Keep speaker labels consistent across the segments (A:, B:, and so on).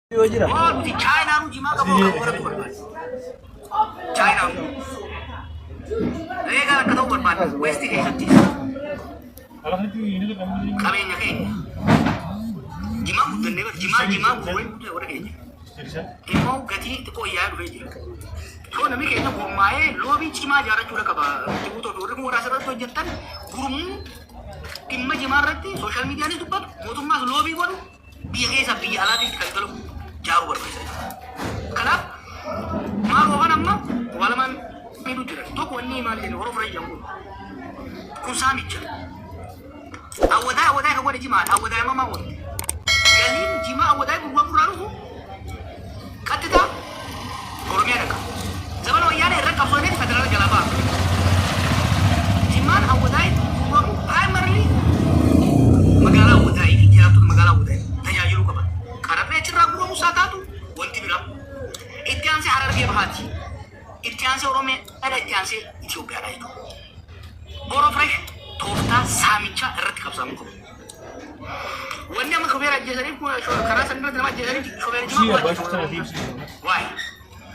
A: Jira.
B: Oh, di China nu jima kamu kamu berbuat. China nu. Mereka nak tahu berbuat. West Asia tu. Kami yang ni. Jima bukan ni, jima bukan tu orang ni. Imau gati tu kau ya dulu je. So nami kena bermain, lobi jima jarak cura kaba. Tibu tu orang mu rasa tu jantan, gurumu. Timma jima rati, social media ni tu pun, mutu mas lobi pun. Biar kesah biar alat itu kalau jauh berbeza. Kenapa? Malu orang amma, walaupun itu jelas. Tok wani malu ni orang free jamu. Kusami je. Awalnya kau ada jima, awalnya mama pun. Jadi jima awalnya bukan perahu. Kata tak? Orangnya ada. Zaman awalnya ada kapal ni federal jalaba. Jima awalnya bukan primarily. Magala awalnya ini jalan tu magala awalnya. Tanya julu kapan? Karena cerah guru musata tu, wanti bilang. Itian se harar dia bahati. Itian se orang ada itian se Ethiopia ada itu. Orang fresh, torta samicha erat kapsa muka. Wanti amat kau berat jadi pun karena sendiri nama jadi kau berat cuma buat. Why?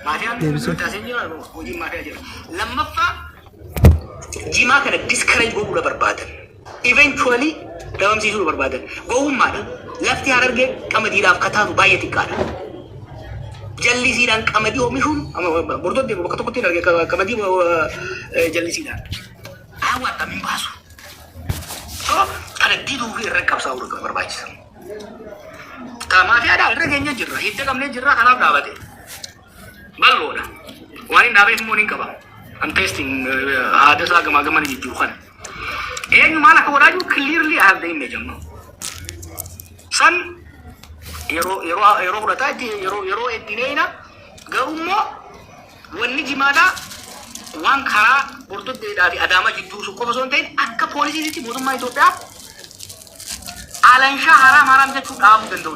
B: Macam kita sendiri lah, uji macam aja. Lama fa, jima kena discourage guru berbadan. Eventually, dalam situ berbadan. Guru mana? Lafti harga kamedi dah kata tu bayar tikar. Jalli sidan kamedi omihun, berdua dia berkata kata harga kamedi jalli sidan. Awak tak mimbasu. So, ada di dulu rekap sahur ke berbahasa. Kamari ada regenya jerah, itu kamne jerah kanap dapat. Balu dah. Wani dapat semua ni kaba. I'm testing ada sagam agama ni jukan. Malah kau raju clearly ada image amma. San ero berata ero edinena garumo wanni jimada wan khara burtu dari adama jiddu suko basontain akka polisi itu bodoh mai Ethiopia alansha haram je chudam dendor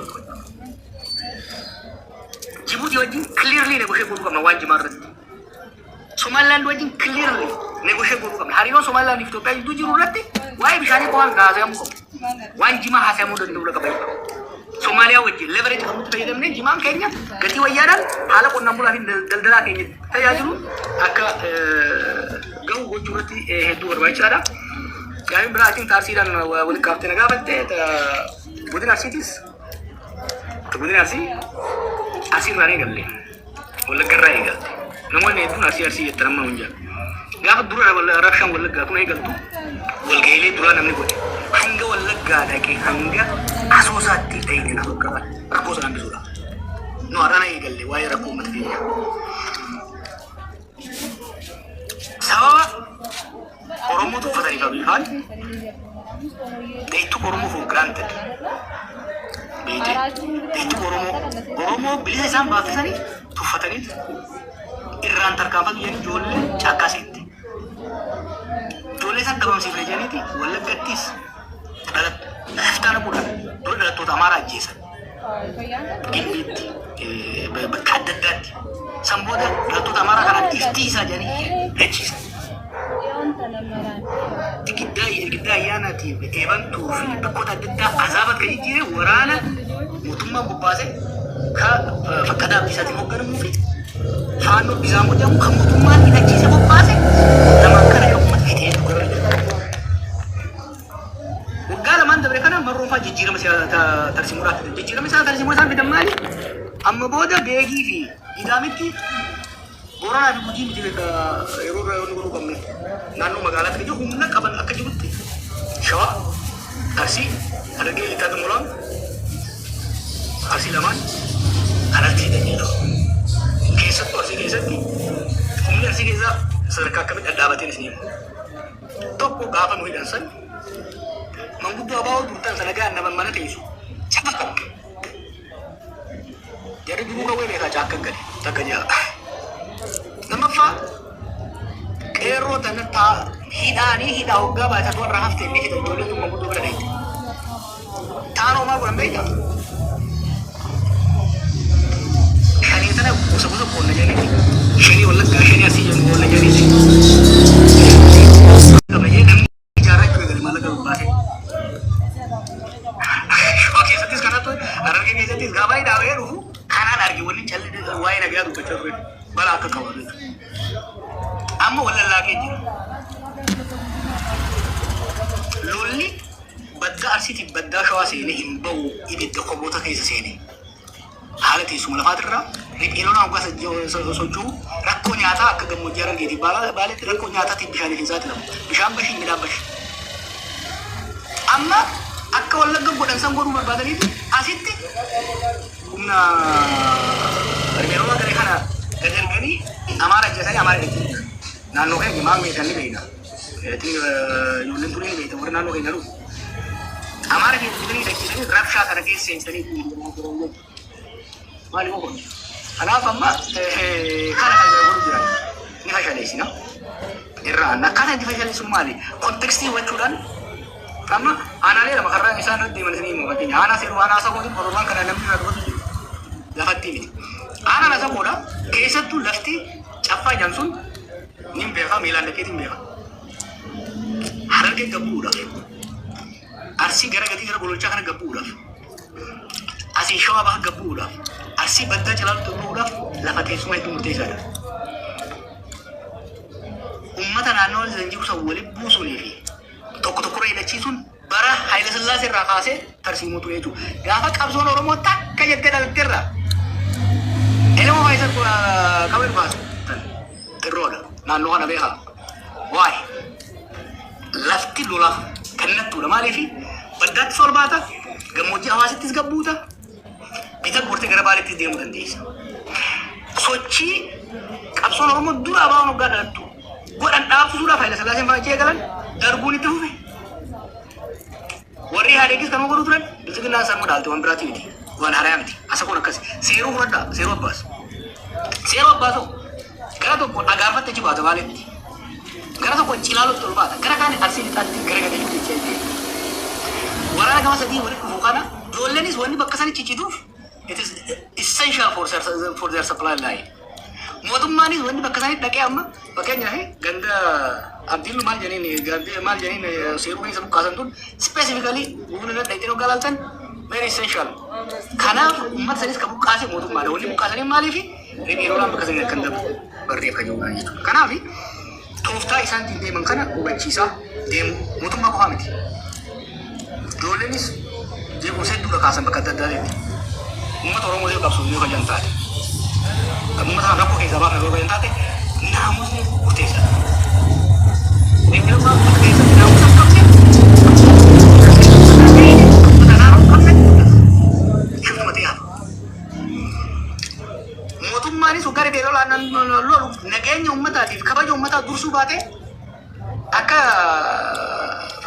B: Djibouti wajin clearly negotiate bodu kamna wan jimar Somaliland wajin clearly negotiate bodu kamna harino Somaliland Ethiopia itu jururati wai bishani ko an gaza amko wan jima hasamu dendor ka bayi Somalia wajib leverage kamu tu payah ni jimam kayaknya ganti wajaran hala pun 6 bulan dal kayaknya saya dulu agak gau gocurati itu berbaca ada kami berarti tarsiran wali kapten agak bete budin asitis budin asir rani galle wala gerai gal namun itu asir terama unja gak dulu wala rakshan wala gak kuna gal tu wal gaile dulu namni bodi hanga wala gada ke hanga asosati tayi na kabar rakosa nambi sura no arana igalle wai rakku matfiya sawa oromo tu fadari kabi hal itu oromo for granted bete itu oromo beli sam baafisani tu fatani irran tarkaban yani jolle chakasitti jolle san dabam sifle janiti wala gattis dalat iftara bulan dole dalat tu amara jisa ginditi bekadadat samboda dalat tu amara kana istisa jani rechisa kita yana ti eban tu fi bakota didda azabat kai jire warana mutumma bubase ka fakada bisa timogar mu fi hanu bisa mu jamu kamu mutumma ina jisa bubase tamakara yo mat fite gala man da brekana marrufa jijira masya tarsimurat jijira masya tarsimurat bidam mali amma boda begi fi idamiti Orang ada puji di dalam ero kami. Nanu magala kerja humna kapan akan jumpa. Syawak, arsi, ada gaya kita tu mulang, arsi laman, ada tidak itu. Kesat tu arsi kesat ni. Humna arsi kesat serka kami ada dapat ini sini. Toko kapan mungkin dansan. Manggutu abau tutan sanaga naman mana tisu. Cepat kan. Jadi dulu kau ini kaca akan kali, tak kerja. Nama fa, kero tanah ta hida hoga baca tuan rahaf teni hida jole tu mampu tu berada itu. Tano mah bukan beda. Shani tanah usah pun aja ni. Shani walak shani asih yang pun aja ni. Kalau ye nam jarak tu dari mana kau bahas? Okey, setis kana tu, arang ini setis gabai dah, ruh. واين قاعد بتشرب بلا كوالد أما ولا لا كيجي لولي بدأ أرسيتي بدأ شو سيني إنبو يبدأ قبوته كيس سيني حالتي سمو لفاترة ريبيلونا وقاس سوجو ركو نياتا كجم مجرد جدي بالت ركو نياتا تبشان الإنسان لهم بشام بشي ميلاد بش أما أكو ولا جم بدن سامبورو بربادري أسيتي كنا ريبيلونا كذي خنا كذي كذي أمارة جسدي أمارة دكتور نانو كه جماعة ميشاني بينا itu yulen tuh ini itu warna nuke nyaru. Amar ke itu ini dekini grab shot ada ke sense tadi. Mali kok. Ana famma kana ada guru jira. Ini fashion sih no. Irra na kana di fashion sumali. Konteksti wachudan. Famma ana le makarra misalnya di mana sini mau berarti ana siru ana asa kodi program kana namni na dosi. Lafati ini. Ana nasa koda kesa tu lafti cappa jansun nim beka milan deket nim beka. Harga gabuura arsi gara gati gara bololcha kana gabuura asi shawaba gabuura asi badda jalal tubuura lafa teessuma itti murteessaadha ummata naannoo zanjiru sawwali buusuunii fi tokko tokkorra hidhachiisuun bara Haayile Sillaasee irraa kaasee tarsiimuu ture jechuudha gaafa qabsoon Oromoo takka jette dhalteerra elama faayisa qabee baase irroodha naannoo kana beekaa waa'ee lafti lola kannattu la maalifi baddaatti solbaata gammoojjii hawaasittis gabbuuta bita gorte gara baaletti deemuu dandeessa sochii qabsoon Oromoo dura baa'uun hoggaa dhalattu godhan dhaabsisuudhaaf Haayile Sillaaseen faajjee galan darbuun itti fufe warri Ihaadeegis kanuma godhu turan bilchiginnaan sammuu dhaalte waan biraatti miti waan harayaa miti asa kun akkasi seeruu fudhadhaa seeruu abbaasu gara tokko dhagaafatte achi baata baaletti gara tokko cilaalu tolbaata gara kaani arsiin ixaatti gara gadi jechuudha waraana gama sadii walitti dhufuu kana ijoollenis wanni bakka sani ciccituuf it is essential for their supply line mootummaanis wanni bakka sani dhaqee amma fakkeenyaaf ganda abdiin maal janiin seeruu keessa buqqaasan tun specifically humna dhaqee dhoggaa laaltan very essential kanaaf uummata sanis ka buqqaase mootummaadha wanni buqqaasanii maaliifi ribiiroolaan bakka sani akkan darbu barreeffa jiruudha jechuudha kanaafi tooftaa isaan deeman kana hubachiisaa deemu mootummaa qofaa miti. Ijoollenis jeequmsa hedduudha kaasan bakka adda addaatti. Uummata Oromoo yoo qabsu yoo fayyaan taate. Kan uummata kana rakkoo keessaa baafne yoo fayyaan taate naamusni murteessaadha. Eeyyammaa uummata keessatti naamusa qabse mootummaanis hoggaa ribeelolaan lolu nageenya uummataatiif kabaja uummataa dursuu baate akka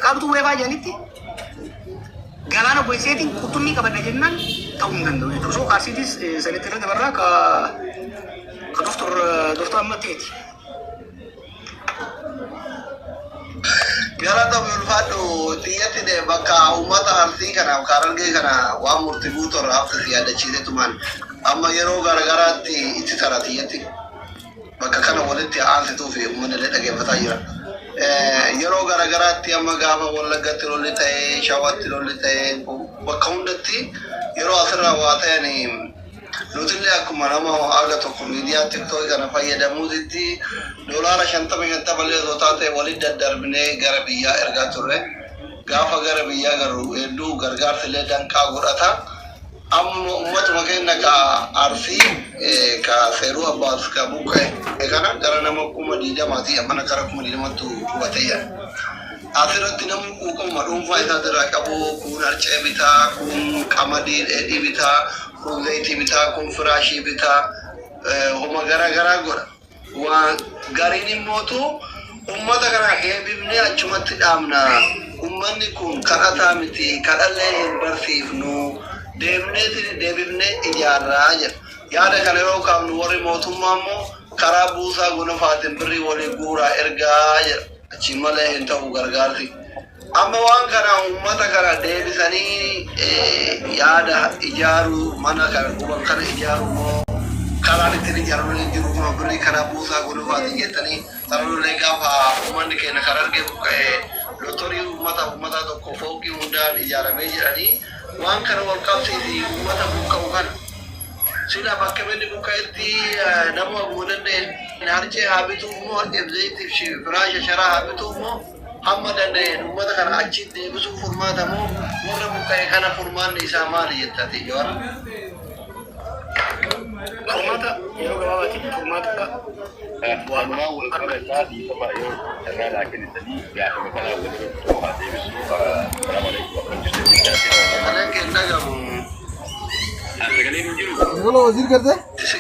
B: qaabtu weefaa jedhanitti galaana boyseetiin qurxummii qabadha jennaan ta'uu hin danda'u jechuudha. Osoo kaarsiitis sanitti irra dabarraa ka doktor ammatteeti.
A: Gara ta'u ulfaadhu xiyyatti de bakka uummata arsii kanaaf Harargee kana waan murtii guutuu hafte yaadachiisetu maal amma yeroo garagaraatti itti tara xiyyatti bakka kana walitti aansituu fi uummanni illee dhaggeeffataa jira. Yeroo garagaraatti amma gaafa Wallaggaatti lolli ta'ee Shawaatti lolli ta'ee bakka hundatti yeroo asirraa waa ta'anii nutillee akkuma nama haga tokko miidiyaa tiktookii kana fayyadamuutti doolaara 50 illee yoo taate walitti daddarbinee gara biyyaa ergaa turre gaafa gara biyyaa garuu hedduu gargaarsa illee danqaa godhata amma uummatuma keenya ka arsii ka seeruu abbaas ka buqqee kana gara nama 20,000 amma gara 20,000 hubatee asirratti namni quuqama dhuunfaa isaa irraa qabu kun harcee bitaa kun qamadii dheedhii bitaa kun zayitii bitaa kun firaashii bitaa homa garaa godha waan gariin immootu ummata kana deebifnee achumatti dhaabna ummanni kun kadhataa miti kadhallee hin barsiifnu deebifnee ijaarraa jedha yaada kana yeroo kaafnu warri mootummaa immoo karaa buusaa gonofaatiin birrii walii guuraa ergaa jedha achi malee hin ta'u gargaarsi amma waan kana ummata kana deebisanii yaada ijaaru mana kana guban kana ijaaru moo karaa ittiin ijaaru jiru kuma birrii kana buusaa gonofaatiin jettanii taroollee gaafa ummanni keenya karaa argee buqqa'ee lottorii ummata tokko fooqii hundaan ijaaramee jedhanii waan kana wal qabsiisii ummata buqqa'u kana sila bakka inni buqqa'etti nama abuudanneen harcee haabitu immoo ebzeetiif shi firaasha sharaa haabitu immoo hamma danda'een uummata kana achitti deebisuu furmaata moo warra buqqa'e kana furmaanni isaa maali jettati joora?
B: Furmaata yeroo gabaabaatti furmaata
C: walumaa wal qabataa dhiifama yoo irraa laakinisanii gaafama kanaa waliin haa deebisuu karaa malee
A: Kanan kenna gamu.
C: sagaleen hin jiru.
D: Kalau wazir kerja?
A: Tisi